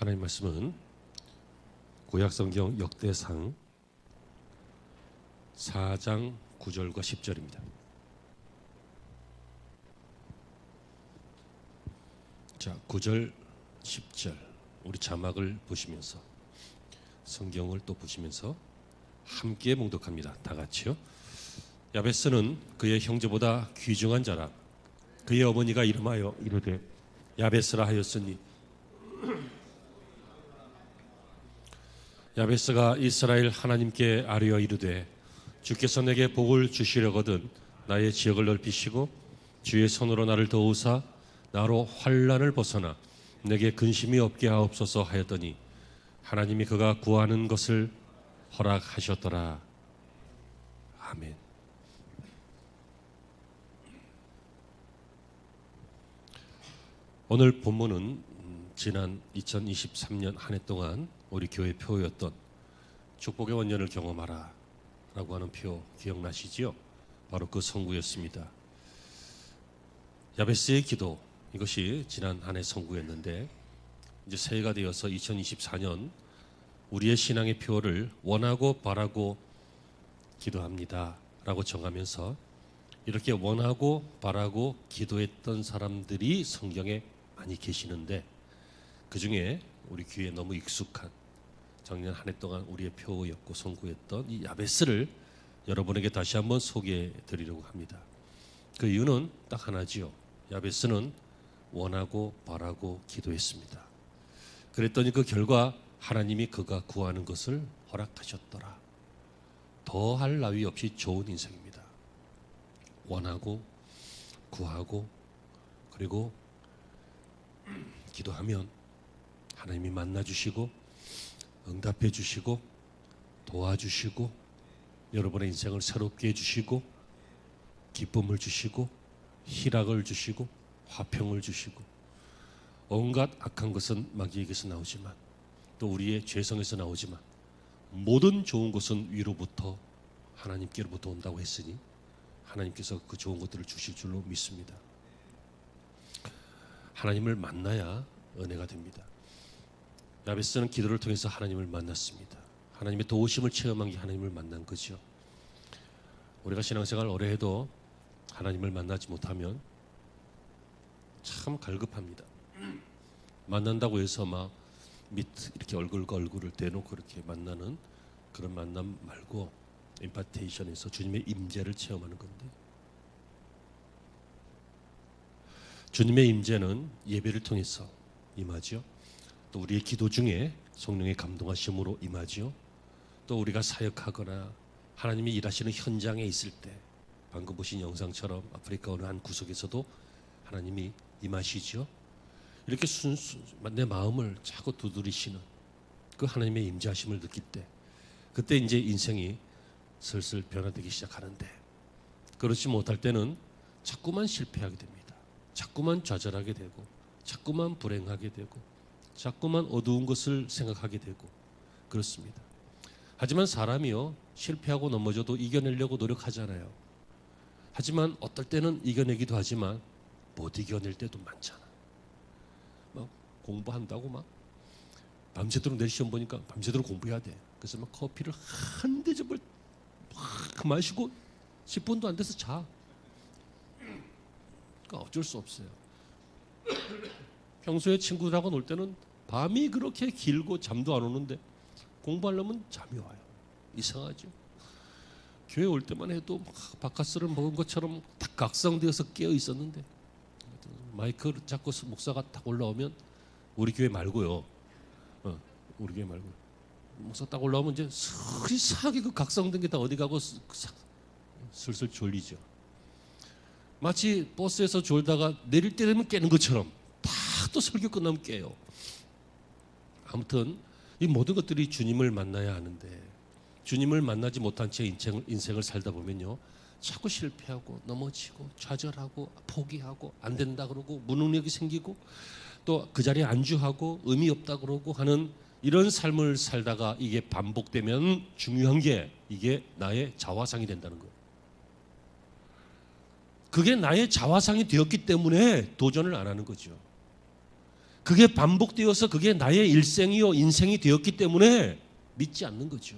하나님 말씀은 구약성경 역대상 4장 9절과 10절입니다. 자, 9절, 10절 우리 자막을 보시면서 성경을 또 보시면서 함께 봉독합니다. 다 같이요. 야베스는 그의 형제보다 귀중한 자라. 그의 어머니가 이름하여 이르되 야베스라 하였으니 야베스가 이스라엘 하나님께 아뢰어 이르되 주께서 내게 복을 주시려거든 나의 지역을 넓히시고 주의 손으로 나를 도우사 나로 환난을 벗어나 내게 근심이 없게 하옵소서 하였더니 하나님이 그가 구하는 것을 허락하셨더라. 아멘. 오늘 본문은 지난 2023년 한 해 동안 우리 교회 표였던 축복의 원년을 경험하라 라고 하는 표 기억나시지요? 바로 그 성구였습니다. 야베스의 기도, 이것이 지난 한 해 성구였는데 이제 새해가 되어서 2024년 우리의 신앙의 표를 원하고 바라고 기도합니다 라고 정하면서 이렇게 원하고 바라고 기도했던 사람들이 성경에 많이 계시는데 그 중에 우리 귀에 너무 익숙한 작년 한 해 동안 우리의 표였고 선구했던 이 야베스를 여러분에게 다시 한번 소개해 드리려고 합니다. 그 이유는 딱 하나지요. 야베스는 원하고 바라고 기도했습니다. 그랬더니 그 결과 하나님이 그가 구하는 것을 허락하셨더라. 더할 나위 없이 좋은 인생입니다. 원하고 구하고 그리고 기도하면 하나님이 만나주시고 응답해 주시고 도와주시고 여러분의 인생을 새롭게 해주시고 기쁨을 주시고 희락을 주시고 화평을 주시고 온갖 악한 것은 마귀에게서 나오지만 또 우리의 죄성에서 나오지만 모든 좋은 것은 위로부터 하나님께로부터 온다고 했으니 하나님께서 그 좋은 것들을 주실 줄로 믿습니다. 하나님을 만나야 은혜가 됩니다. 야베스는 기도를 통해서 하나님을 만났습니다. 하나님의 도우심을 체험한 게 하나님을 만난 거죠. 우리가 신앙생활 오래 해도 하나님을 만나지 못하면 참 갈급합니다. 만난다고 해서 막 이렇게 얼굴과 얼굴을 대놓고 이렇게 만나는 그런 만남 말고 임파테이션에서 주님의 임재를 체험하는 건데 주님의 임재는 예배를 통해서 임하죠. 또 우리의 기도 중에 성령의 감동하심으로 임하죠. 또 우리가 사역하거나 하나님이 일하시는 현장에 있을 때 방금 보신 영상처럼 아프리카 어느 한 구석에서도 하나님이 임하시죠. 이렇게 내 마음을 자꾸 두드리시는 그 하나님의 임재하심을 느낄 때 그때 이제 인생이 슬슬 변화되기 시작하는데 그렇지 못할 때는 자꾸만 실패하게 됩니다. 자꾸만 좌절하게 되고 자꾸만 불행하게 되고 자꾸만 어두운 것을 생각하게 되고 그렇습니다. 하지만 사람이요 실패하고 넘어져도 이겨내려고 노력하잖아요. 하지만 어떨 때는 이겨내기도 하지만 못 이겨낼 때도 많잖아. 막 공부한다고 막 밤새도록 내일 시험 보니까 밤새도록 공부해야 돼. 그래서 막 커피를 한 대접을 막 마시고 10분도 안 돼서 자. 그러니까 어쩔 수 없어요. 평소에 친구들하고 놀 때는 밤이 그렇게 길고 잠도 안 오는데 공부하려면 잠이 와요. 이상하죠. 교회 올 때만 해도 바카스를 먹은 것처럼 딱 각성되어서 깨어 있었는데 마이크를 잡고 목사가 딱 올라오면 우리 교회 말고요. 우리 교회 말고 목사 딱 올라오면 이제 스리스하게 그 각성된 게 다 어디 가고 슬슬 졸리죠. 마치 버스에서 졸다가 내릴 때 되면 깨는 것처럼 딱 또 설교 끝나면 깨요. 아무튼 이 모든 것들이 주님을 만나야 하는데 주님을 만나지 못한 채 인생을 살다 보면요 자꾸 실패하고 넘어지고 좌절하고 포기하고 안 된다 그러고 무능력이 생기고 또 그 자리에 안주하고 의미 없다 그러고 하는 이런 삶을 살다가 이게 반복되면 중요한 게 이게 나의 자화상이 된다는 거예요. 그게 나의 자화상이 되었기 때문에 도전을 안 하는 거죠. 그게 반복되어서 그게 나의 일생이요 인생이 되었기 때문에 믿지 않는 거죠.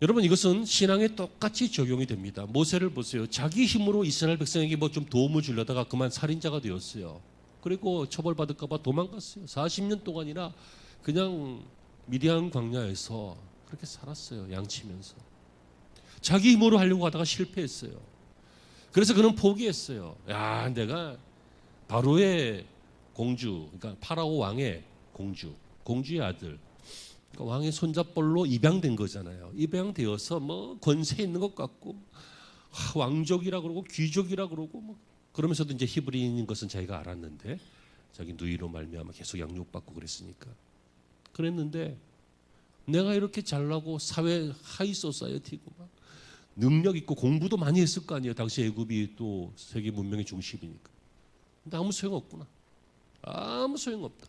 여러분, 이것은 신앙에 똑같이 적용이 됩니다. 모세를 보세요. 자기 힘으로 이스라엘 백성에게 뭐 좀 도움을 주려다가 그만 살인자가 되었어요. 그리고 처벌받을까 봐 도망갔어요. 40년 동안이나 그냥 미디안 광야에서 그렇게 살았어요. 양치면서. 자기 힘으로 하려고 하다가 실패했어요. 그래서 그는 포기했어요. 야, 내가 바로의 공주, 그러니까 파라오 왕의 공주의 아들, 그러니까 왕의 손잡벌로 입양된 거잖아요. 입양되어서 뭐 권세 있는 것 같고 왕족이라 그러고 귀족이라 그러고 뭐 그러면서도 이제 히브리인인 것은 자기가 알았는데 자기 누이로 말미암아 계속 양육받고 그랬는데 내가 이렇게 잘나고 사회 하이 소사이어티고 막 능력 있고 공부도 많이 했을 거 아니에요. 당시 애굽이 또 세계 문명의 중심이니까. 근데 아무 소용없구나. 아무 소용없다.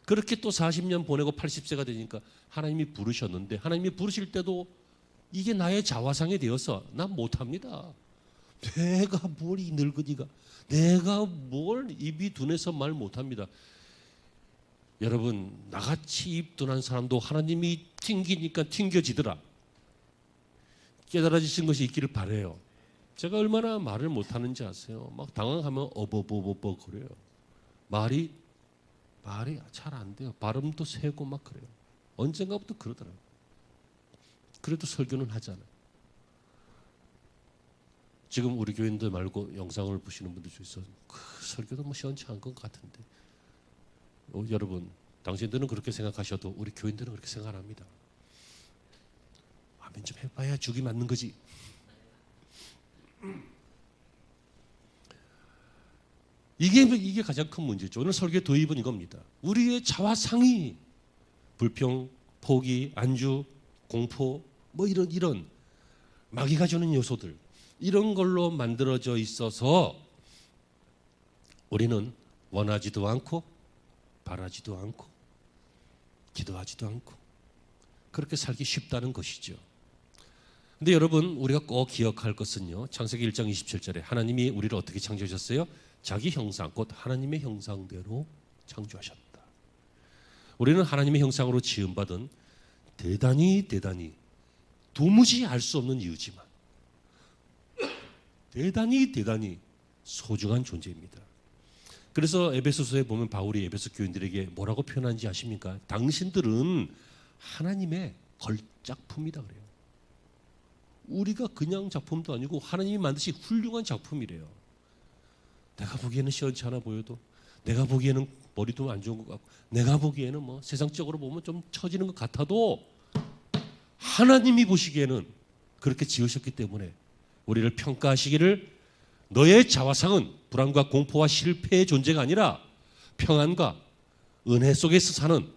그렇게 또 40년 보내고 80세가 되니까 하나님이 부르셨는데 하나님이 부르실 때도 이게 나의 자화상이 되어서 난 못합니다. 내가 뭘 이 늙은이가 내가 뭘 입이 둔해서 말 못합니다. 여러분, 나같이 입 둔한 사람도 하나님이 튕기니까 튕겨지더라. 깨달아지신 것이 있기를 바라요. 제가 얼마나 말을 못하는지 아세요? 막 당황하면 어버버버버 그래요. 말이 잘 안 돼요. 발음도 세고 막 그래요. 언젠가부터 그러더라고요. 그래도 설교는 하잖아요. 지금 우리 교인들 말고 영상을 보시는 분들 중에서 그 설교도 뭐 시원치 않은 것 같은데 여러분, 당신들은 그렇게 생각하셔도 우리 교인들은 그렇게 생각 안 합니다. 아멘 좀 해봐야 죽이 맞는 거지. 이게 가장 큰 문제죠. 오늘 설교의 도입은 이겁니다. 우리의 자화상이 불평, 포기, 안주, 공포 뭐 이런 마귀가 주는 요소들 이런 걸로 만들어져 있어서 우리는 원하지도 않고 바라지도 않고 기도하지도 않고 그렇게 살기 쉽다는 것이죠. 근데 여러분, 우리가 꼭 기억할 것은요, 창세기 1장 27절에 하나님이 우리를 어떻게 창조하셨어요? 자기 형상, 곧 하나님의 형상대로 창조하셨다. 우리는 하나님의 형상으로 지음받은 대단히 도무지 알 수 없는 이유지만 대단히 소중한 존재입니다. 그래서 에베소서에 보면 바울이 에베소 교인들에게 뭐라고 표현하는지 아십니까? 당신들은 하나님의 걸작품이다 그래요. 우리가 그냥 작품도 아니고 하나님이 만드신 훌륭한 작품이래요. 내가 보기에는 시원치 않아 보여도, 내가 보기에는 머리도 안 좋은 것 같고, 내가 보기에는 뭐 세상적으로 보면 좀 처지는 것 같아도 하나님이 보시기에는 그렇게 지으셨기 때문에 우리를 평가하시기를 너의 자화상은 불안과 공포와 실패의 존재가 아니라 평안과 은혜 속에서 사는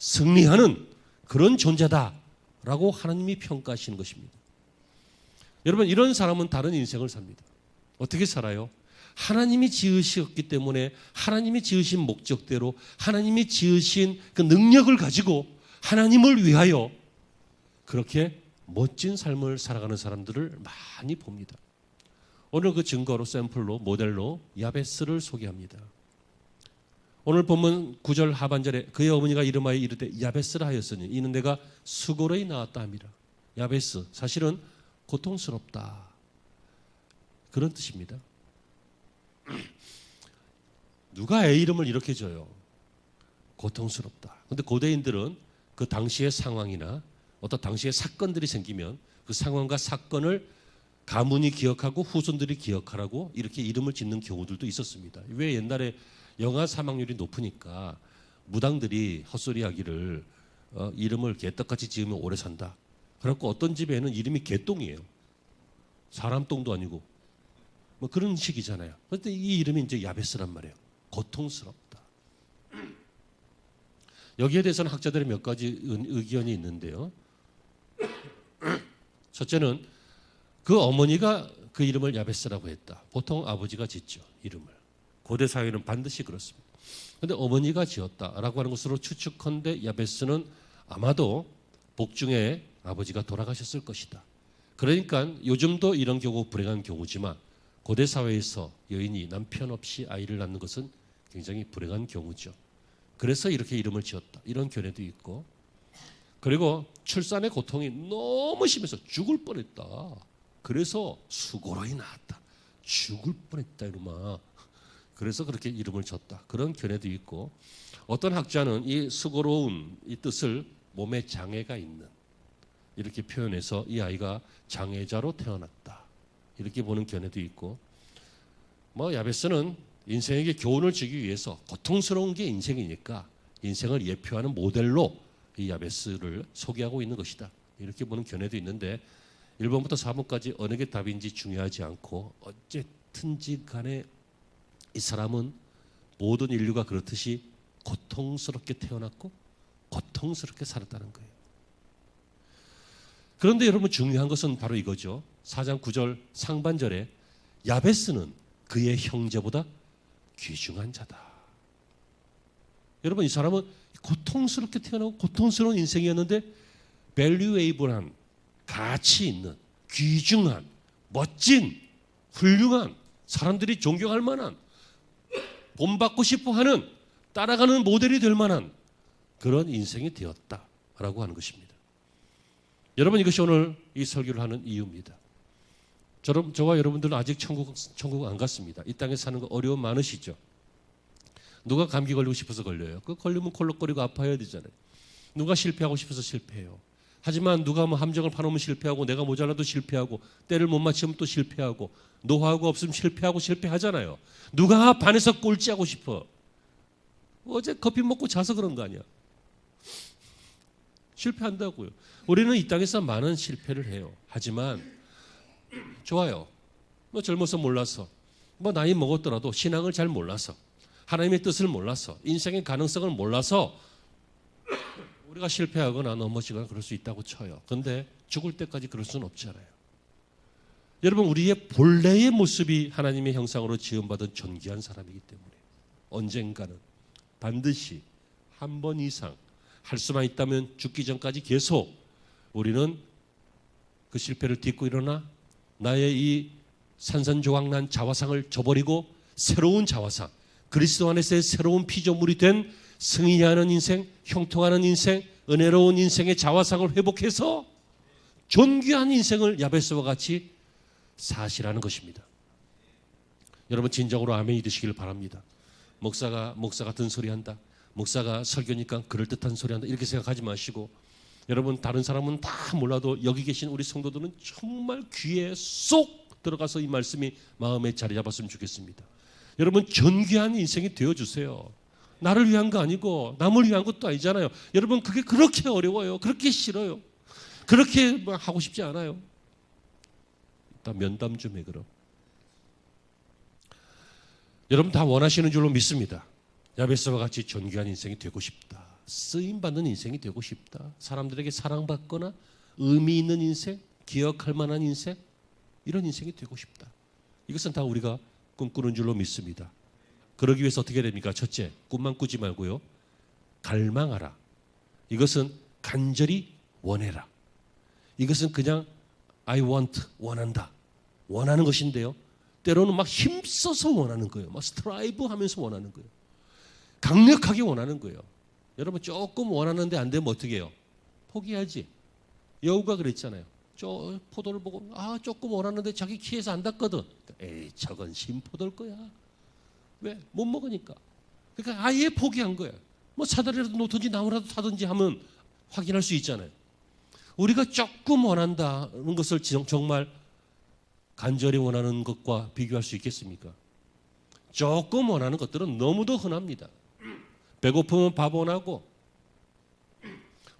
승리하는 그런 존재다라고 하나님이 평가하시는 것입니다. 여러분, 이런 사람은 다른 인생을 삽니다. 어떻게 살아요? 하나님이 지으셨기 때문에 하나님이 지으신 목적대로 하나님이 지으신 그 능력을 가지고 하나님을 위하여 그렇게 멋진 삶을 살아가는 사람들을 많이 봅니다. 오늘 그 증거로 샘플로 모델로 야베스를 소개합니다. 오늘 본문 9절 하반절에 그의 어머니가 이름하여 이르되 야베스라 하였으니 이는 내가 수고로이 낳았다 함이라. 야베스, 사실은 고통스럽다 그런 뜻입니다. 누가 애 이름을 이렇게 줘요? 고통스럽다. 그런데 고대인들은 그 당시의 상황이나 어떤 당시의 사건들이 생기면 그 상황과 사건을 가문이 기억하고 후손들이 기억하라고 이렇게 이름을 짓는 경우들도 있었습니다. 왜? 옛날에 영아 사망률이 높으니까 무당들이 헛소리하기를 이름을 개떡같이 지으면 오래 산다. 그래갖고 어떤 집에는 이름이 개똥이에요. 사람 똥도 아니고 뭐 그런 식이잖아요. 그런데 이 이름이 이제 야베스란 말이에요. 고통스럽다. 여기에 대해서는 학자들의 몇 가지 의견이 있는데요. 첫째는 그 어머니가 그 이름을 야베스라고 했다. 보통 아버지가 짓죠, 이름을. 고대 사회는 반드시 그렇습니다. 그런데 어머니가 지었다라고 하는 것으로 추측컨대 야베스는 아마도 복중에 아버지가 돌아가셨을 것이다. 그러니까 요즘도 이런 경우 불행한 경우지만 고대 사회에서 여인이 남편 없이 아이를 낳는 것은 굉장히 불행한 경우죠. 그래서 이렇게 이름을 지었다. 이런 견해도 있고, 그리고 출산의 고통이 너무 심해서 죽을 뻔했다. 그래서 수고로이 낳았다. 죽을 뻔했다 이놈아. 그래서 그렇게 이름을 줬다. 그런 견해도 있고, 어떤 학자는 이 수고로운 이 뜻을 몸에 장애가 있는 이렇게 표현해서 이 아이가 장애자로 태어났다. 이렇게 보는 견해도 있고, 야베스는 인생에게 교훈을 주기 위해서 고통스러운 게 인생이니까 인생을 예표하는 모델로 이 야베스를 소개하고 있는 것이다. 이렇게 보는 견해도 있는데 1번부터 4번까지 어느 게 답인지 중요하지 않고 어쨌든지 간에 이 사람은 모든 인류가 그렇듯이 고통스럽게 태어났고 고통스럽게 살았다는 거예요. 그런데 여러분 중요한 것은 바로 이거죠. 4장 9절 상반절에 야베스는 그의 형제보다 귀중한 자다. 여러분 이 사람은 고통스럽게 태어나고 고통스러운 인생이었는데 밸류에이블한 가치 있는 귀중한 멋진 훌륭한 사람들이 존경할 만한 본받고 싶어하는 따라가는 모델이 될 만한 그런 인생이 되었다라고 하는 것입니다. 여러분 이것이 오늘 이 설교를 하는 이유입니다. 저와 여러분들은 아직 천국 안 갔습니다. 이 땅에 사는 거 어려움 많으시죠. 누가 감기 걸리고 싶어서 걸려요. 그 걸리면 콜록거리고 아파야 되잖아요. 누가 실패하고 싶어서 실패해요. 하지만 누가 함정을 파놓으면 실패하고 내가 모자라도 실패하고 때를 못 맞추면 또 실패하고 노하우가 없으면 실패하잖아요. 누가 반에서 꼴찌하고 싶어. 어제 커피 먹고 자서 그런 거 아니야. 실패한다고요. 우리는 이 땅에서 많은 실패를 해요. 하지만 좋아요. 젊어서 몰라서 나이 먹었더라도 신앙을 잘 몰라서 하나님의 뜻을 몰라서 인생의 가능성을 몰라서 우리가 실패하거나 넘어지거나 그럴 수 있다고 쳐요. 그런데 죽을 때까지 그럴 수는 없잖아요. 여러분 우리의 본래의 모습이 하나님의 형상으로 지음받은 존귀한 사람이기 때문에 언젠가는 반드시 한 번 이상 할 수만 있다면 죽기 전까지 계속 우리는 그 실패를 딛고 일어나 나의 이 산산조각난 자화상을 저버리고 새로운 자화상, 그리스도 안에서의 새로운 피조물이 된 승인이 하는 인생, 형통하는 인생, 은혜로운 인생의 자화상을 회복해서 존귀한 인생을 야베스와 같이 사시라는 것입니다. 여러분 진정으로 아멘이 되시길 바랍니다. 목사가 든 소리 한다. 목사가 설교니까 그럴듯한 소리 한다. 이렇게 생각하지 마시고 여러분 다른 사람은 다 몰라도 여기 계신 우리 성도들은 정말 귀에 쏙 들어가서 이 말씀이 마음에 자리 잡았으면 좋겠습니다. 여러분 존귀한 인생이 되어주세요. 나를 위한 거 아니고 남을 위한 것도 아니잖아요. 여러분 그게 그렇게 어려워요. 그렇게 싫어요. 그렇게 하고 싶지 않아요. 일단 면담 좀 해 그럼. 여러분 다 원하시는 줄로 믿습니다. 야베스와 같이 존귀한 인생이 되고 싶다. 쓰임받는 인생이 되고 싶다. 사람들에게 사랑받거나 의미 있는 인생, 기억할 만한 인생, 이런 인생이 되고 싶다. 이것은 다 우리가 꿈꾸는 줄로 믿습니다. 그러기 위해서 어떻게 됩니까? 첫째, 꿈만 꾸지 말고요. 갈망하라. 이것은 간절히 원해라. 이것은 그냥 I want, 원한다. 원하는 것인데요. 때로는 막 힘써서 원하는 거예요. 막 스트라이브 하면서 원하는 거예요. 강력하게 원하는 거예요. 여러분 조금 원하는데 안 되면 어떻게 해요? 포기하지. 여우가 그랬잖아요. 저 포도를 보고 조금 원하는데 자기 키에서 안 닿거든. 에이 저건 신포도일 거야. 왜? 못 먹으니까. 그러니까 아예 포기한 거예요. 사다리라도 놓든지 나무라도 타든지 하면 확인할 수 있잖아요. 우리가 조금 원한다는 것을 정말 간절히 원하는 것과 비교할 수 있겠습니까? 조금 원하는 것들은 너무도 흔합니다. 배고프면 밥 원하고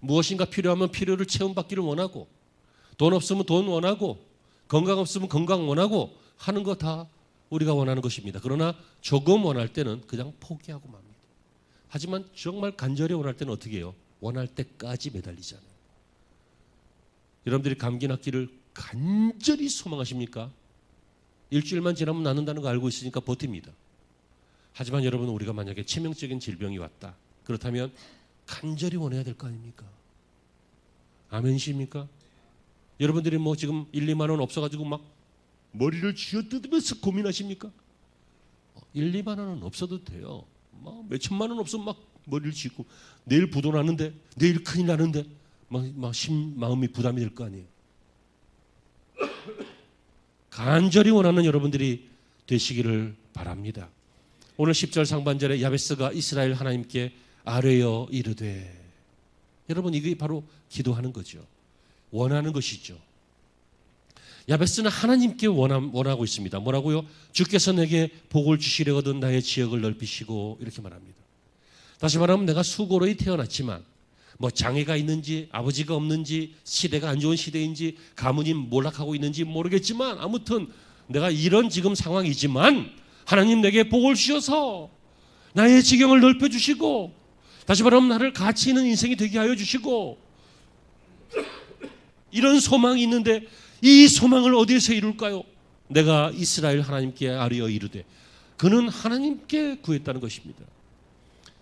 무엇인가 필요하면 필요를 채움받기를 원하고 돈 없으면 돈 원하고 건강 없으면 건강 원하고 하는 거 다 우리가 원하는 것입니다. 그러나 조금 원할 때는 그냥 포기하고 맙니다. 하지만 정말 간절히 원할 때는 어떻게 해요? 원할 때까지 매달리잖아요. 여러분들이 감기 낫기를 간절히 소망하십니까? 일주일만 지나면 낫는다는 거 알고 있으니까 버팁니다. 하지만 여러분 우리가 만약에 치명적인 질병이 왔다. 그렇다면 간절히 원해야 될 거 아닙니까? 아멘이십니까? 여러분들이 지금 1, 2만 원 없어가지고 막 머리를 쥐어뜯으면서 고민하십니까? 1, 2만 원은 없어도 돼요. 막 몇천만 원 없으면 막 머리를 쥐고 내일 부도 나는데, 내일 큰일 나는데 마음이 부담이 될 거 아니에요. 간절히 원하는 여러분들이 되시기를 바랍니다. 오늘 10절 상반절에 야베스가 이스라엘 하나님께 아뢰어 이르되, 여러분 이게 바로 기도하는 거죠. 원하는 것이죠. 야베스는 하나님께 원하고 있습니다. 뭐라고요? 주께서 내게 복을 주시려거든 나의 지역을 넓히시고, 이렇게 말합니다. 다시 말하면 내가 수고로이 태어났지만 뭐 장애가 있는지 아버지가 없는지 시대가 안 좋은 시대인지 가문이 몰락하고 있는지 모르겠지만 아무튼 내가 이런 지금 상황이지만 하나님 내게 복을 주셔서 나의 지경을 넓혀주시고, 다시 말하면 나를 가치 있는 인생이 되게 하여 주시고, 이런 소망이 있는데 이 소망을 어디에서 이룰까요? 내가 이스라엘 하나님께 아뢰어 이르되, 그는 하나님께 구했다는 것입니다.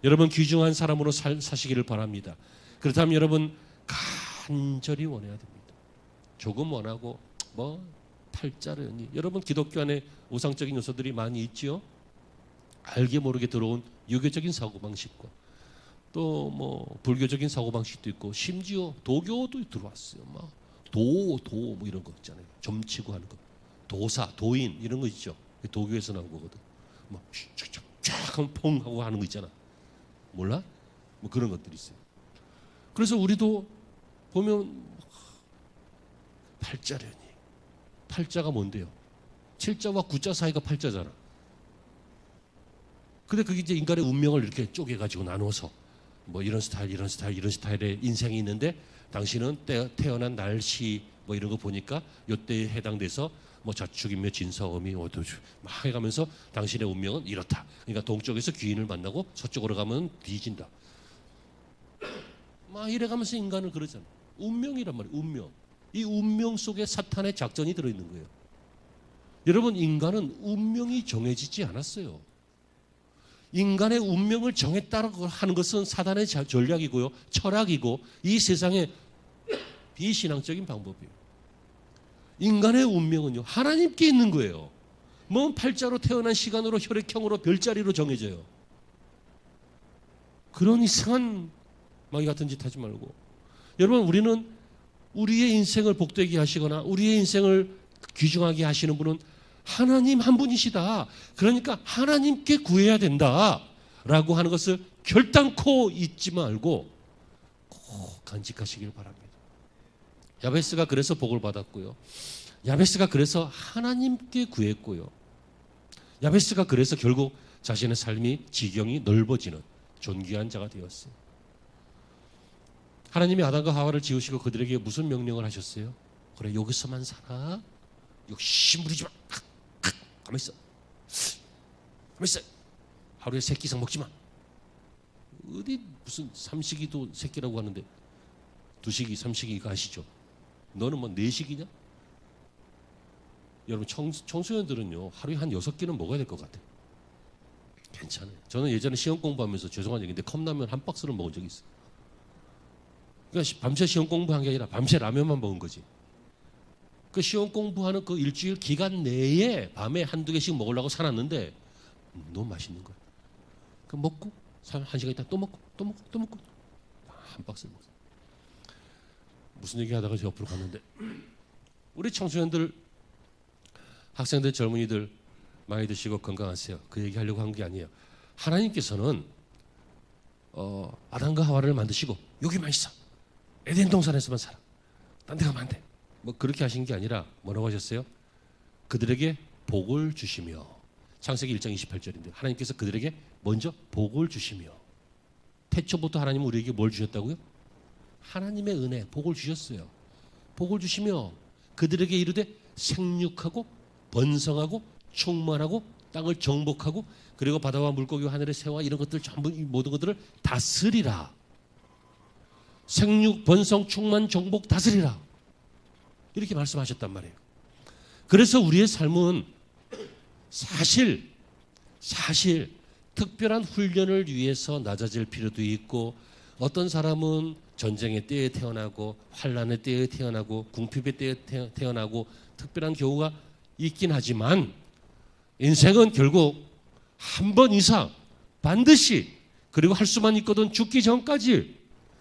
여러분 귀중한 사람으로 사시기를 바랍니다. 그렇다면 여러분 간절히 원해야 됩니다. 조금 원하고 뭐 팔자려니, 여러분 기독교 안에 우상적인 요소들이 많이 있지요. 알게 모르게 들어온 유교적인 사고방식과 또 뭐 불교적인 사고방식도 있고, 심지어 도교도 들어왔어요. 막 뭐 이런 거 있잖아요. 점치고 하는 거, 도사, 도인 이런 거 있죠. 도교에서 나온 거거든. 막 쫙 하면 퐁 하고 하는 거 있잖아. 몰라? 뭐 그런 것들이 있어요. 그래서 우리도 보면 팔자려니, 팔자가 뭔데요? 7자와 9자 사이가 팔자잖아. 근데 그게 이제 인간의 운명을 이렇게 쪼개가지고 나눠서 뭐 이런 스타일, 이런 스타일, 이런 스타일의 인생이 있는데, 당신은 태어난 날씨 뭐 이런 거 보니까 요때에 해당돼서 뭐 자축인묘 진사오미 막 해가면서 당신의 운명은 이렇다. 그러니까 동쪽에서 귀인을 만나고 서쪽으로 가면 뒤진다. 막 이래가면서 인간을 그러잖아. 운명이란 말이에요. 운명. 이 운명 속에 사탄의 작전이 들어있는 거예요. 여러분 인간은 운명이 정해지지 않았어요. 인간의 운명을 정했다고 하는 것은 사단의 전략이고요, 철학이고 이 세상의 비신앙적인 방법이에요. 인간의 운명은요 하나님께 있는 거예요. 먼 팔자로 태어난 시간으로 혈액형으로 별자리로 정해져요. 그런 이상한 마귀 같은 짓 하지 말고, 여러분 우리는 우리의 인생을 복되게 하시거나 우리의 인생을 귀중하게 하시는 분은 하나님 한 분이시다. 그러니까 하나님께 구해야 된다라고 하는 것을 결단코 잊지 말고 꼭 간직하시길 바랍니다. 야베스가 그래서 복을 받았고요. 야베스가 그래서 하나님께 구했고요. 야베스가 그래서 결국 자신의 삶이 지경이 넓어지는 존귀한 자가 되었어요. 하나님이 아담과 하와를 지으시고 그들에게 무슨 명령을 하셨어요? 그래 여기서만 살아. 욕심 부리지 마. 가만히 있어. 가만히 있어. 하루에 3끼 이상 먹지 마. 어디 무슨 삼식이도 새끼라고 하는데 2식이, 3식이가 아시죠? 너는 뭐 4식이냐? 여러분 청소년들은요 하루에 한 6끼는 먹어야 될 것 같아요. 괜찮아요. 저는 예전에 시험 공부하면서 죄송한 얘기인데 컵라면 한 박스를 먹은 적이 있어요. 그러니까 밤새 시험 공부한 게 아니라 밤새 라면만 먹은 거지. 그 시험 공부하는 그 일주일 기간 내에 밤에 1-2개씩 먹으려고 사놨는데 너무 맛있는 거야. 그 먹고 1시간 있다 또 먹고 한 박스 먹었어요. 무슨 얘기하다가 저 옆으로 갔는데 우리 청소년들, 학생들, 젊은이들 많이 드시고 건강하세요. 그 얘기하려고 한 게 아니에요. 하나님께서는 아담과 하와를 만드시고 여기만 있어. 에덴 동산에서만 살아. 딴 데 가면 안 돼. 뭐 그렇게 하신 게 아니라 뭐라고 하셨어요? 그들에게 복을 주시며, 창세기 1장 28절인데 하나님께서 그들에게 먼저 복을 주시며, 태초부터 하나님은 우리에게 뭘 주셨다고요? 하나님의 은혜, 복을 주셨어요. 복을 주시며 그들에게 이르되 생육하고 번성하고 충만하고 땅을 정복하고 그리고 바다와 물고기와 하늘의 새와 이런 것들 전부 모든 것들을 다스리라. 생육, 번성, 충만, 정복, 다스리라. 이렇게 말씀하셨단 말이에요. 그래서 우리의 삶은 사실 특별한 훈련을 위해서 낮아질 필요도 있고, 어떤 사람은 전쟁의 때에 태어나고 환란의 때에 태어나고 궁핍의 때에 태어나고 특별한 경우가 있긴 하지만 인생은 결국 한 번 이상 반드시, 그리고 할 수만 있거든 죽기 전까지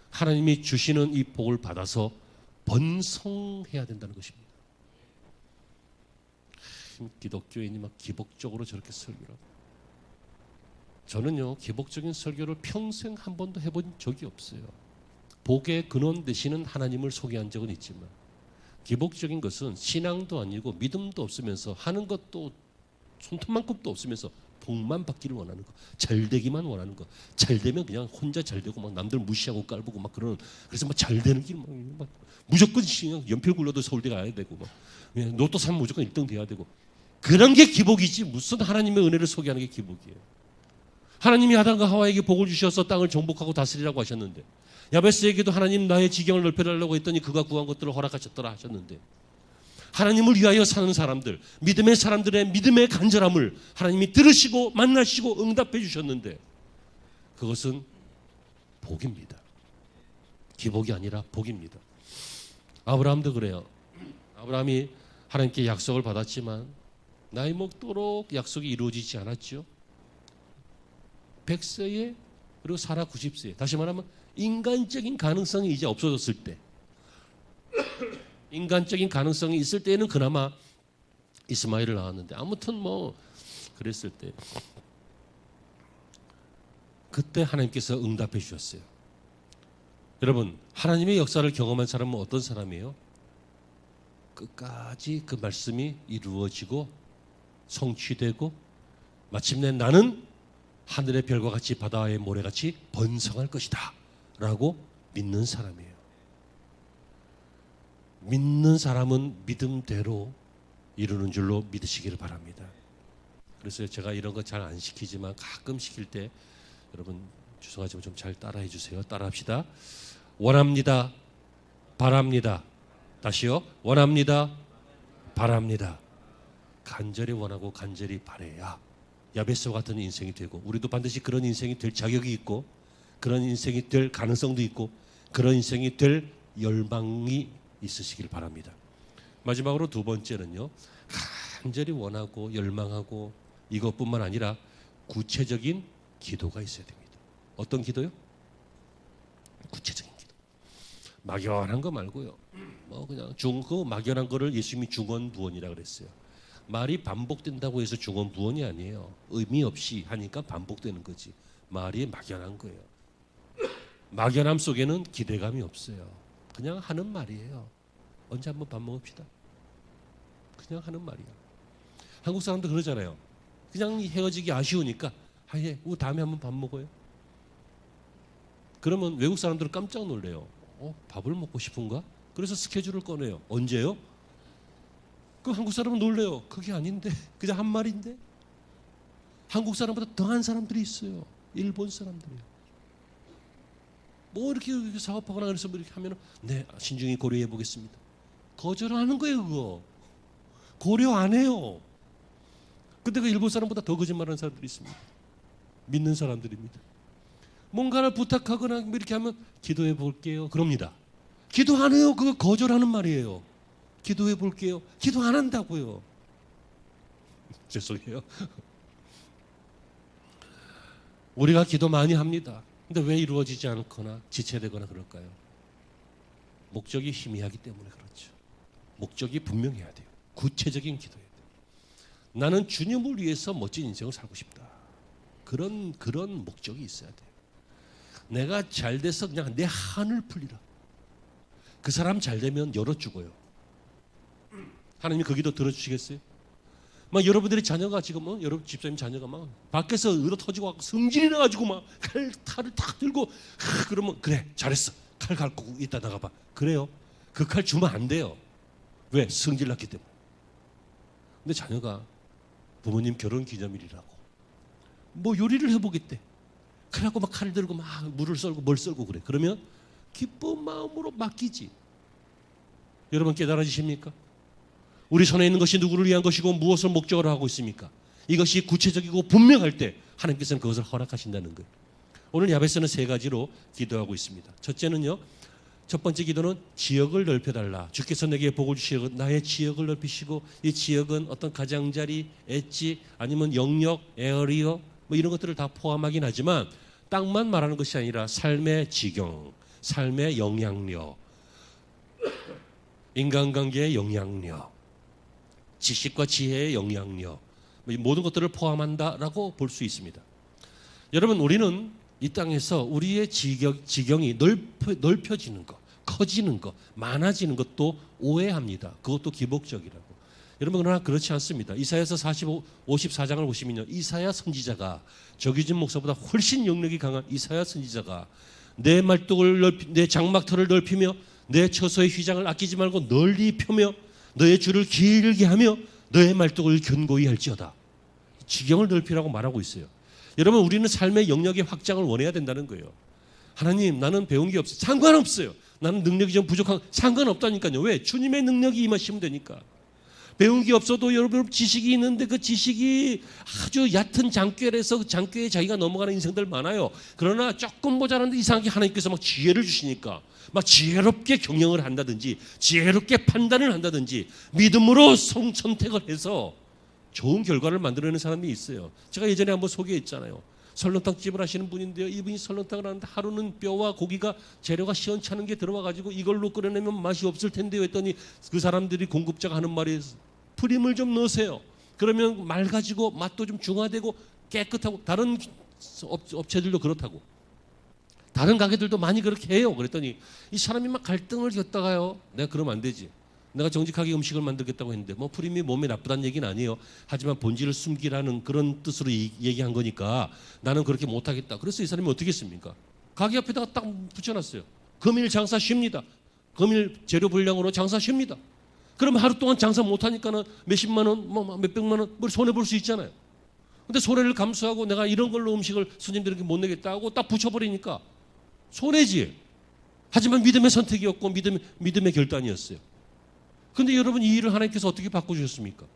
하나님이 주시는 이 복을 받아서 번성해야 된다는 것입니다. 기독교인이 막 기복적으로 저렇게 설교를 하고, 저는요 기복적인 설교를 평생 한 번도 해본 적이 없어요. 복의 근원 되시는 하나님을 소개한 적은 있지만, 기복적인 것은 신앙도 아니고 믿음도 없으면서 하는 것도 손톱만큼도 없으면서 복만 받기를 원하는 거, 잘 되기만 원하는 거, 잘 되면 그냥 혼자 잘 되고 막 남들 무시하고 깔보고 막 그러는, 그래서 막 잘 되는 길 막 무조건 연필 굴러도 서울대 가야 되고 막 로또 사면 무조건 1등 돼야 되고, 그런 게 기복이지 무슨 하나님의 은혜를 소개하는 게 기복이에요. 하나님이 아담과 하와에게 복을 주셔서 땅을 정복하고 다스리라고 하셨는데, 야베스에게도 하나님 나의 지경을 넓혀달라고 했더니 그가 구한 것들을 허락하셨더라 하셨는데, 하나님을 위하여 사는 사람들, 믿음의 사람들의 믿음의 간절함을 하나님이 들으시고 만나시고 응답해 주셨는데, 그것은 복입니다. 기복이 아니라 복입니다. 아브라함도 그래요. 아브라함이 하나님께 약속을 받았지만 나이 먹도록 약속이 이루어지지 않았죠. 100세에 그리고 사라 90세에, 다시 말하면 인간적인 가능성이 이제 없어졌을 때, 인간적인 가능성이 있을 때는 그나마 이스마엘을 낳았는데, 아무튼 뭐 그랬을 때 그때 하나님께서 응답해 주셨어요. 여러분, 하나님의 역사를 경험한 사람은 어떤 사람이에요? 끝까지 그 말씀이 이루어지고 성취되고 마침내 나는 하늘의 별과 같이 바다의 모래같이 번성할 것이다 라고 믿는 사람이에요. 믿는 사람은 믿음대로 이루는 줄로 믿으시기를 바랍니다. 그래서 제가 이런 거 잘 안 시키지만 가끔 시킬 때 여러분 죄송하지만 좀 잘 따라해 주세요. 따라합시다. 원합니다. 바랍니다. 다시요. 원합니다. 바랍니다. 간절히 원하고 간절히 바라야 야베스와 같은 인생이 되고, 우리도 반드시 그런 인생이 될 자격이 있고, 그런 인생이 될 가능성도 있고, 그런 인생이 될 열망이 있으시길 바랍니다. 마지막으로 두 번째는요, 간절히 원하고 열망하고 이것뿐만 아니라 구체적인 기도가 있어야 됩니다. 어떤 기도요? 구체적인 기도. 막연한 거 말고요. 뭐 그냥 그 막연한 거를 예수님이 중언부언이라 그랬어요. 말이 반복된다고 해서 중언부언이 아니에요. 의미 없이 하니까 반복되는 거지. 말이 막연한 거예요. 막연함 속에는 기대감이 없어요. 그냥 하는 말이에요. 언제 한번 밥 먹읍시다. 그냥 하는 말이야. 한국 사람도 그러잖아요. 그냥 헤어지기 아쉬우니까 다음에 한번 밥 먹어요. 그러면 외국 사람들은 깜짝 놀래요. 밥을 먹고 싶은가? 그래서 스케줄을 꺼내요. 언제요? 그 한국 사람은 놀래요. 그게 아닌데, 그냥 한 말인데. 한국 사람보다 더한 사람들이 있어요. 일본 사람들이요. 뭐 이렇게 사업하거나 그래서 뭐 이렇게 하면 네, 신중히 고려해 보겠습니다. 거절하는 거예요, 그거. 고려 안 해요. 근데 그 일본 사람보다 더 거짓말하는 사람들이 있습니다. 믿는 사람들입니다. 뭔가를 부탁하거나 이렇게 하면 기도해 볼게요. 그럽니다. 기도 안 해요. 그거 거절하는 말이에요. 기도해 볼게요. 기도 안 한다고요. 죄송해요. 우리가 기도 많이 합니다. 근데 왜 이루어지지 않거나 지체되거나 그럴까요? 목적이 희미하기 때문에 그렇죠. 목적이 분명해야 돼요. 구체적인 기도해야 돼요. 나는 주님을 위해서 멋진 인생을 살고 싶다. 그런 목적이 있어야 돼요. 내가 잘 돼서 그냥 내 한을 풀리라. 그 사람 잘 되면 열어 죽어요. 하나님이 그 기도 들어주시겠어요? 막 여러분들의 자녀가 지금 여러분 집사님 자녀가 막 밖에서 의로 터지고 성질이 나가지고 막 칼을 탁 들고 그러면 그래 잘했어. 칼 갖고 이따 나가봐. 그래요? 그 칼 주면 안 돼요. 왜? 성질 났기 때문에. 근데 자녀가 부모님 결혼 기념일이라고 뭐 요리를 해보겠대. 그래갖고 막 칼을 들고 막 물을 썰고 뭘 썰고 그래. 그러면 기쁜 마음으로 맡기지. 여러분 깨달아지십니까? 우리 손에 있는 것이 누구를 위한 것이고 무엇을 목적으로 하고 있습니까? 이것이 구체적이고 분명할 때 하나님께서는 그것을 허락하신다는 거예요. 오늘 야베스는 세 가지로 기도하고 있습니다. 첫째는요. 첫 번째 기도는 지역을 넓혀달라. 주께서 내게 복을 주시고 나의 지역을 넓히시고, 이 지역은 어떤 가장자리, 엣지 아니면 영역, 에어리어 뭐 이런 것들을 다 포함하긴 하지만 땅만 말하는 것이 아니라 삶의 지경, 삶의 영향력, 인간관계의 영향력, 지식과 지혜의 영향력, 이 모든 것들을 포함한다라고 볼 수 있습니다. 여러분, 우리는 이 땅에서 우리의 지경이 넓혀지는 것, 커지는 것, 많아지는 것도 오해합니다. 그것도 기복적이라고. 여러분, 그러나 그렇지 않습니다. 이사야서 54장을 보시면요, 이사야 선지자가 정규진 목사보다 훨씬 영역이 강한 이사야 선지자가 내 내 장막터를 넓히며 내 처소의 휘장을 아끼지 말고 널리 펴며 너의 줄을 길게 하며 너의 말뚝을 견고히 할지어다. 지경을 넓히라고 말하고 있어요. 여러분, 우리는 삶의 영역의 확장을 원해야 된다는 거예요. 하나님, 나는 배운 게 없어요. 상관없어요. 나는 능력이 좀 부족한, 상관없다니까요. 왜? 주님의 능력이 임하시면 되니까. 배운 게 없어도 여러분 지식이 있는데 그 지식이 아주 얕은 장꾀에서 그 장꾀에 자기가 넘어가는 인생들 많아요. 그러나 조금 모자란데 이상하게 하나님께서 막 지혜를 주시니까 막 지혜롭게 경영을 한다든지 지혜롭게 판단을 한다든지 믿음으로 선택을 해서 좋은 결과를 만들어내는 사람이 있어요. 제가 예전에 한번 소개했잖아요. 설렁탕 집을 하시는 분인데요. 이분이 설렁탕을 하는데 하루는 뼈와 고기가 재료가 시원찮은 게 들어와가지고 이걸로 끓여내면 맛이 없을 텐데요 했더니 그 사람들이 공급자가 하는 말이 프림을 좀 넣으세요. 그러면 맑아지고 맛도 좀 중화되고 깨끗하고, 다른 업체들도 그렇다고, 다른 가게들도 많이 그렇게 해요. 그랬더니 이 사람이 막 갈등을 겪다가요, 내가 그러면 안 되지, 내가 정직하게 음식을 만들겠다고 했는데 뭐 프림이 몸에 나쁘다는 얘기는 아니에요. 하지만 본질을 숨기라는 그런 뜻으로 얘기한 거니까 나는 그렇게 못하겠다. 그래서 이 사람이 어떻게 했습니까? 가게 앞에다가 딱 붙여놨어요. 금일 장사 쉽니다. 금일 재료 분량으로 장사 쉽니다. 그럼 하루 동안 장사 못하니까는 몇십만 원, 뭐 몇백만 원 손해볼 수 있잖아요. 근데 손해를 감수하고 내가 이런 걸로 음식을 손님들에게 못 내겠다 하고 딱 붙여버리니까 손해지. 하지만 믿음의 선택이었고 믿음의 결단이었어요. 근데 여러분, 이 일을 하나님께서 어떻게 바꿔주셨습니까?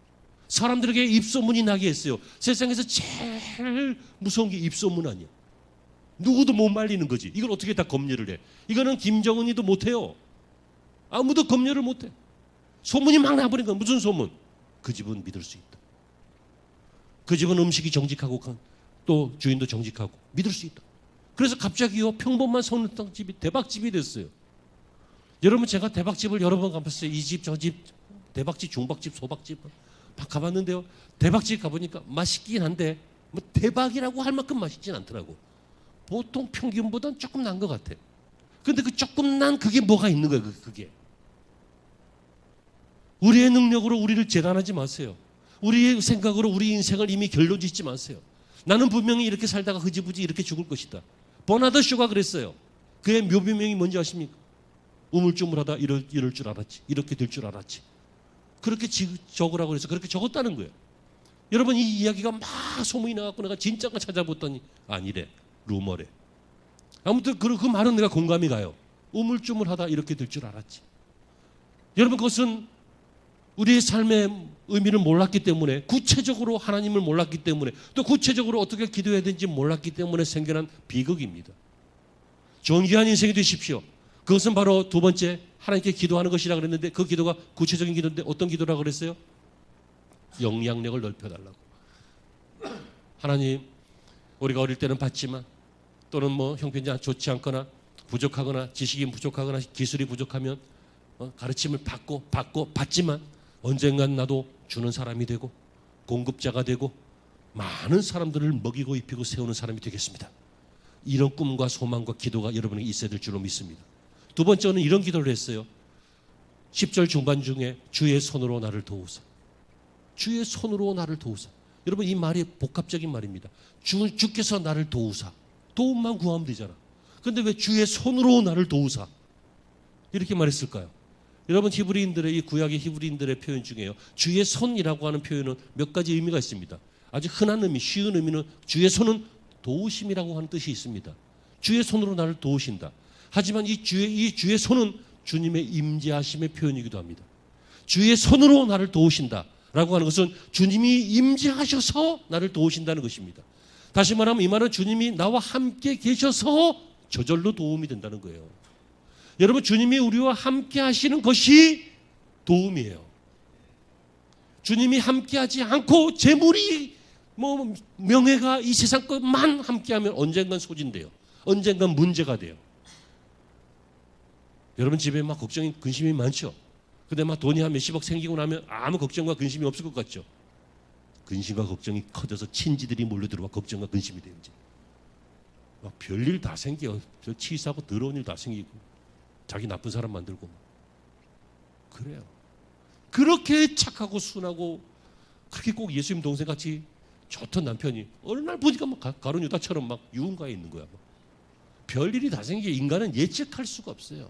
사람들에게 입소문이 나게 했어요. 세상에서 제일 무서운 게 입소문 아니야. 누구도 못 말리는 거지. 이걸 어떻게 다 검열을 해? 이거는 김정은이도 못해요. 아무도 검열을 못해. 소문이 막 나버린 건 무슨 소문? 그 집은 믿을 수 있다. 그 집은 음식이 정직하고 또 주인도 정직하고 믿을 수 있다. 그래서 갑자기요, 평범한 설렁탕집이 대박집이 됐어요. 여러분, 제가 대박집을 여러 번 가봤어요. 이 집, 저 집, 대박집, 중박집, 소박집 막 가봤는데요. 대박집 가보니까 맛있긴 한데 뭐 대박이라고 할 만큼 맛있진 않더라고. 보통 평균보다는 조금 난 것 같아. 근데 그 조금 난 그게 뭐가 있는 거예요. 그게. 우리의 능력으로 우리를 재단하지 마세요. 우리의 생각으로 우리 인생을 이미 결론 짓지 마세요. 나는 분명히 이렇게 살다가 흐지부지 이렇게 죽을 것이다. 버나드 쇼가 그랬어요. 그의 묘비명이 뭔지 아십니까? 우물쭈물하다 이럴 줄 알았지. 이렇게 될 줄 알았지. 그렇게 적으라고 그래서 그렇게 적었다는 거예요. 여러분, 이 이야기가 막 소문이 나갖고 내가 진짜가 찾아봤더니 아니래. 루머래. 아무튼 그 말은 내가 공감이 가요. 우물쭈물하다 이렇게 될 줄 알았지. 여러분, 그것은 우리의 삶의 의미를 몰랐기 때문에, 구체적으로 하나님을 몰랐기 때문에, 또 구체적으로 어떻게 기도해야 되는지 몰랐기 때문에 생겨난 비극입니다. 존귀한 인생이 되십시오. 그것은 바로 두 번째, 하나님께 기도하는 것이라 그랬는데 그 기도가 구체적인 기도인데 어떤 기도라고 그랬어요? 영향력을 넓혀달라고. 하나님, 우리가 어릴 때는 봤지만 또는 뭐 형편이 좋지 않거나 부족하거나 지식이 부족하거나 기술이 부족하면 가르침을 받지만 언젠간 나도 주는 사람이 되고 공급자가 되고 많은 사람들을 먹이고 입히고 세우는 사람이 되겠습니다. 이런 꿈과 소망과 기도가 여러분에게 있어야 될 줄로 믿습니다. 두 번째는 이런 기도를 했어요. 10절 중반 중에 주의 손으로 나를 도우사. 주의 손으로 나를 도우사. 여러분, 이 말이 복합적인 말입니다. 주께서 나를 도우사. 도움만 구하면 되잖아. 그런데 왜 주의 손으로 나를 도우사? 이렇게 말했을까요? 여러분, 히브리인들의 이 구약의 히브리인들의 표현 중에요, 주의 손이라고 하는 표현은 몇 가지 의미가 있습니다. 아주 흔한 의미, 쉬운 의미는 주의 손은 도우심이라고 하는 뜻이 있습니다. 주의 손으로 나를 도우신다. 하지만 이 주의 손은 주님의 임재하심의 표현이기도 합니다. 주의 손으로 나를 도우신다라고 하는 것은 주님이 임재하셔서 나를 도우신다는 것입니다. 다시 말하면 이 말은 주님이 나와 함께 계셔서 저절로 도움이 된다는 거예요. 여러분, 주님이 우리와 함께 하시는 것이 도움이에요. 주님이 함께 하지 않고 재물이 뭐 명예가 이 세상 것만 함께하면 언젠간 소진돼요. 언젠간 문제가 돼요. 여러분 집에 막 걱정이 근심이 많죠. 근데 막 돈이 한 몇십억 생기고 나면 아무 걱정과 근심이 없을 것 같죠. 근심과 걱정이 커져서 친지들이 몰려들어와 걱정과 근심이 돼요. 이제 막 별일 다 생겨. 저 치사하고 더러운 일 다 생기고 자기 나쁜 사람 만들고 그래요. 그렇게 착하고 순하고 그렇게 꼭 예수님 동생같이 좋던 남편이 어느 날 보니까 막 가룟 유다처럼 막 유흥가에 있는 거야. 별일이 다 생기게 인간은 예측할 수가 없어요.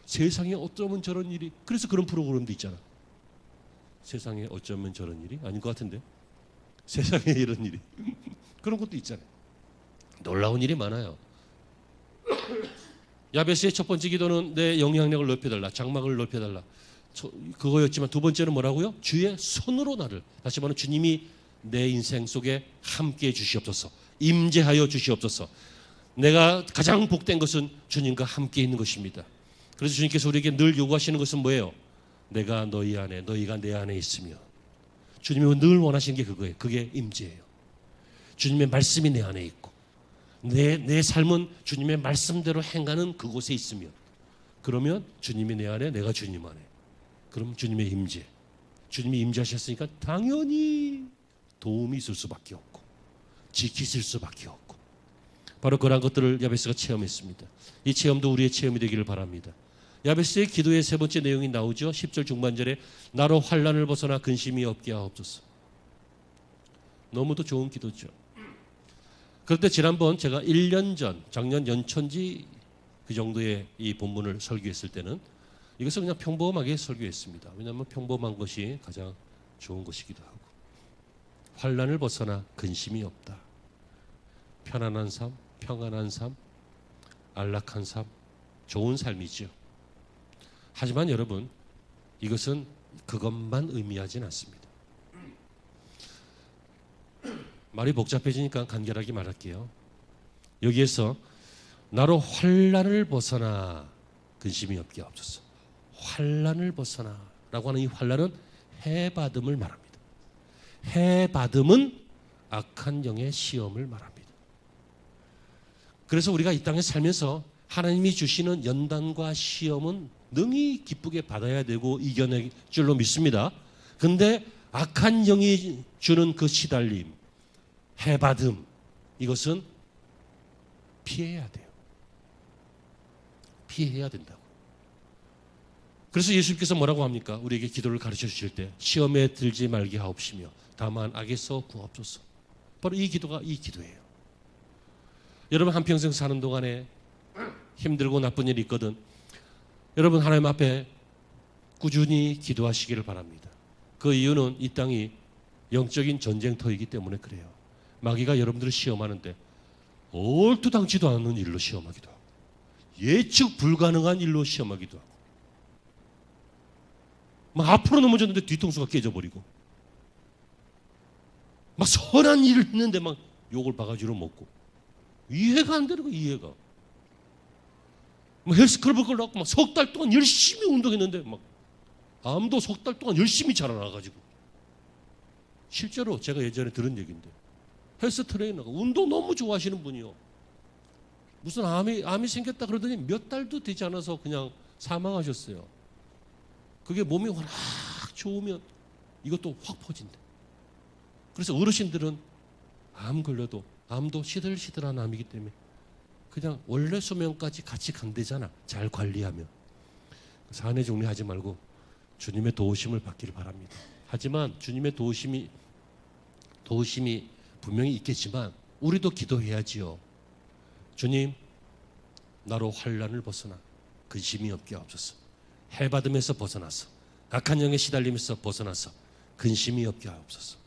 세상에 어쩌면 저런 일이, 그래서 그런 프로그램도 있잖아. 세상에 어쩌면 저런 일이 아닌 것 같은데 세상에 이런 일이 그런 것도 있잖아요. 놀라운 일이 많아요. 야베스의 첫 번째 기도는 내 영향력을 높여달라, 장막을 높여달라, 그거였지만 두 번째는 뭐라고요? 주의 손으로 나를, 다시 말하면 주님이 내 인생 속에 함께해 주시옵소서, 임재하여 주시옵소서. 내가 가장 복된 것은 주님과 함께 있는 것입니다. 그래서 주님께서 우리에게 늘 요구하시는 것은 뭐예요? 내가 너희 안에, 너희가 내 안에 있으며. 주님이 늘 원하시는 게 그거예요. 그게 임재예요. 주님의 말씀이 내 안에 있고 내 삶은 주님의 말씀대로 행하는 그곳에 있으면, 그러면 주님이 내 안에, 내가 주님 안에. 그럼 주님의 임재, 주님이 임재하셨으니까 당연히 도움이 있을 수밖에 없고 지키실 수밖에 없고, 바로 그런 것들을 야베스가 체험했습니다. 이 체험도 우리의 체험이 되기를 바랍니다. 야베스의 기도의 세 번째 내용이 나오죠. 10절 중반절에 나로 환난을 벗어나 근심이 없게 하옵소서. 너무도 좋은 기도죠. 그런데 지난번 제가 1년 전, 작년 연천지 그 정도의 이 본문을 설교했을 때는 이것을 그냥 평범하게 설교했습니다. 왜냐하면 평범한 것이 가장 좋은 것이기도 하고, 환난을 벗어나 근심이 없다. 편안한 삶, 평안한 삶, 안락한 삶, 좋은 삶이죠. 하지만 여러분, 이것은 그것만 의미하진 않습니다. 말이 복잡해지니까 간결하게 말할게요. 여기에서 나로 환난을 벗어나 근심이 없게 하옵소서. 환난을 벗어나 라고 하는 이 환난은 해받음을 말합니다. 해받음은 악한 영의 시험을 말합니다. 그래서 우리가 이 땅에 살면서 하나님이 주시는 연단과 시험은 능히 기쁘게 받아야 되고 이겨낼 줄로 믿습니다. 근데 악한 영이 주는 그 시달림, 해받음, 이것은 피해야 돼요. 피해야 된다고. 그래서 예수님께서 뭐라고 합니까? 우리에게 기도를 가르쳐 주실 때 시험에 들지 말게 하옵시며 다만 악에서 구하옵소서. 바로 이 기도가 이 기도예요. 여러분 한평생 사는 동안에 힘들고 나쁜 일이 있거든, 여러분 하나님 앞에 꾸준히 기도하시기를 바랍니다. 그 이유는 이 땅이 영적인 전쟁터이기 때문에 그래요. 마귀가 여러분들을 시험하는데 얼토당치도 않는 일로 시험하기도 하고 예측 불가능한 일로 시험하기도 하고, 막 앞으로 넘어졌는데 뒤통수가 깨져버리고, 막 선한 일을 했는데 막 욕을 바가지로 먹고, 이해가 안 되는 거예요. 이해가. 막 헬스클럽을 걸고 막 석 달 동안 열심히 운동했는데 막 암도 석 달 동안 열심히 자라나가지고, 실제로 제가 예전에 들은 얘기인데 헬스 트레이너가 운동 너무 좋아하시는 분이요, 무슨 암이 생겼다 그러더니 몇 달도 되지 않아서 그냥 사망하셨어요. 그게 몸이 워낙 좋으면 이것도 확 퍼진대. 그래서 어르신들은 암 걸려도 암도 시들시들한 암이기 때문에 그냥 원래 수명까지 같이 간대잖아, 잘 관리하면. 사내 정리하지 말고 주님의 도우심을 받기를 바랍니다. 하지만 주님의 도우심이 분명히 있겠지만 우리도 기도해야지요. 주님, 나로 환난을 벗어나 근심이 없게 하옵소서. 해받음에서 벗어나서, 악한 영에 시달림에서 벗어나서 근심이 없게 하옵소서.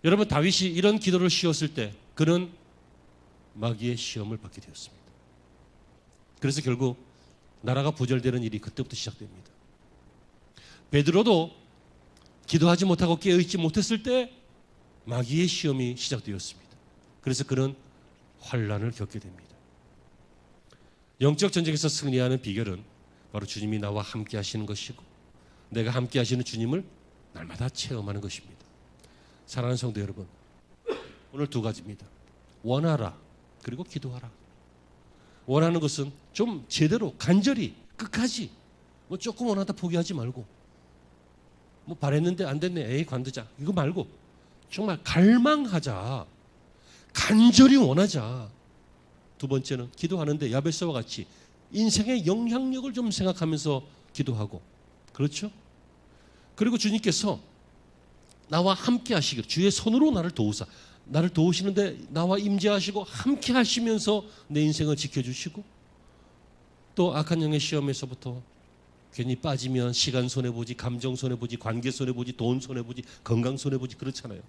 여러분, 다윗이 이런 기도를 씌웠을 때 그는 마귀의 시험을 받게 되었습니다. 그래서 결국 나라가 부절되는 일이 그때부터 시작됩니다. 베드로도 기도하지 못하고 깨어있지 못했을 때 마귀의 시험이 시작되었습니다. 그래서 그는 환난을 겪게 됩니다. 영적 전쟁에서 승리하는 비결은 바로 주님이 나와 함께 하시는 것이고 내가 함께 하시는 주님을 날마다 체험하는 것입니다. 사랑하는 성도 여러분, 오늘 두 가지입니다. 원하라, 그리고 기도하라. 원하는 것은 좀 제대로 간절히 끝까지 뭐 조금 원하다 포기하지 말고, 뭐 바랬는데 안 됐네, 에이 관두자, 이거 말고 정말 갈망하자, 간절히 원하자. 두 번째는 기도하는데 야베스와 같이 인생의 영향력을 좀 생각하면서 기도하고, 그렇죠? 그리고 주님께서 나와 함께 하시기를, 주의 손으로 나를 도우사, 나를 도우시는데 나와 임재하시고 함께 하시면서 내 인생을 지켜주시고, 또 악한 영의 시험에서부터 괜히 빠지면 시간 손해보지, 감정 손해보지, 관계 손해보지, 돈 손해보지, 건강 손해보지, 그렇잖아요.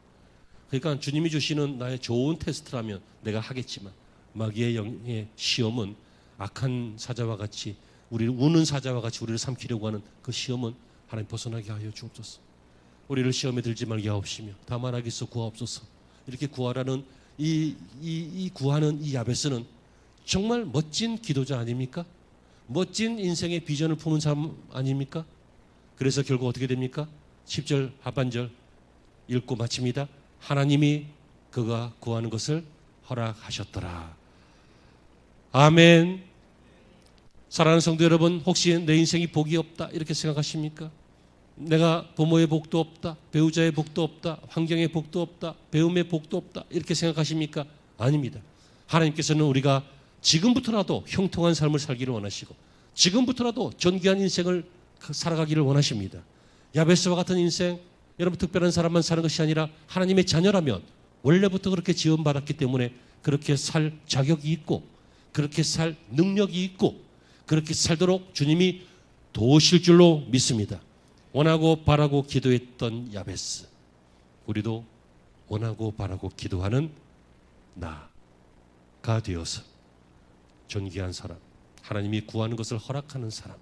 그러니까 주님이 주시는 나의 좋은 테스트라면 내가 하겠지만, 마귀의 영의 시험은 악한 사자와 같이, 우리를 우는 사자와 같이 우리를 삼키려고 하는 그 시험은 하나님 벗어나게 하여 주옵소서. 우리를 시험에 들지 말게 하옵시며 다만 하겠소 구하옵소서. 이렇게 구하라는 이 구하는 이 야베스는 정말 멋진 기도자 아닙니까? 멋진 인생의 비전을 품은 사람 아닙니까? 그래서 결국 어떻게 됩니까? 10절 하반절 읽고 마칩니다. 하나님이 그가 구하는 것을 허락하셨더라. 아멘. 사랑하는 성도 여러분, 혹시 내 인생이 복이 없다 이렇게 생각하십니까? 내가 부모의 복도 없다, 배우자의 복도 없다, 환경의 복도 없다, 배움의 복도 없다 이렇게 생각하십니까? 아닙니다. 하나님께서는 우리가 지금부터라도 형통한 삶을 살기를 원하시고, 지금부터라도 존귀한 인생을 살아가기를 원하십니다. 야베스와 같은 인생, 여러분 특별한 사람만 사는 것이 아니라 하나님의 자녀라면 원래부터 그렇게 지원받았기 때문에 그렇게 살 자격이 있고, 그렇게 살 능력이 있고, 그렇게 살도록 주님이 도우실 줄로 믿습니다. 원하고 바라고 기도했던 야베스, 우리도 원하고 바라고 기도하는 나가 되어서 존귀한 사람, 하나님이 구하는 것을 허락하는 사람,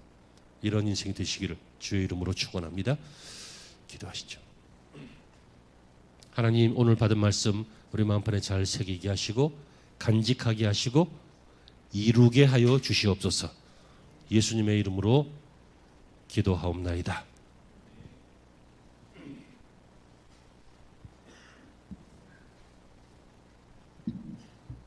이런 인생이 되시기를 주의 이름으로 축원합니다. 기도하시죠. 하나님, 오늘 받은 말씀 우리 마음판에 잘 새기게 하시고 간직하게 하시고 이루게 하여 주시옵소서. 예수님의 이름으로 기도하옵나이다.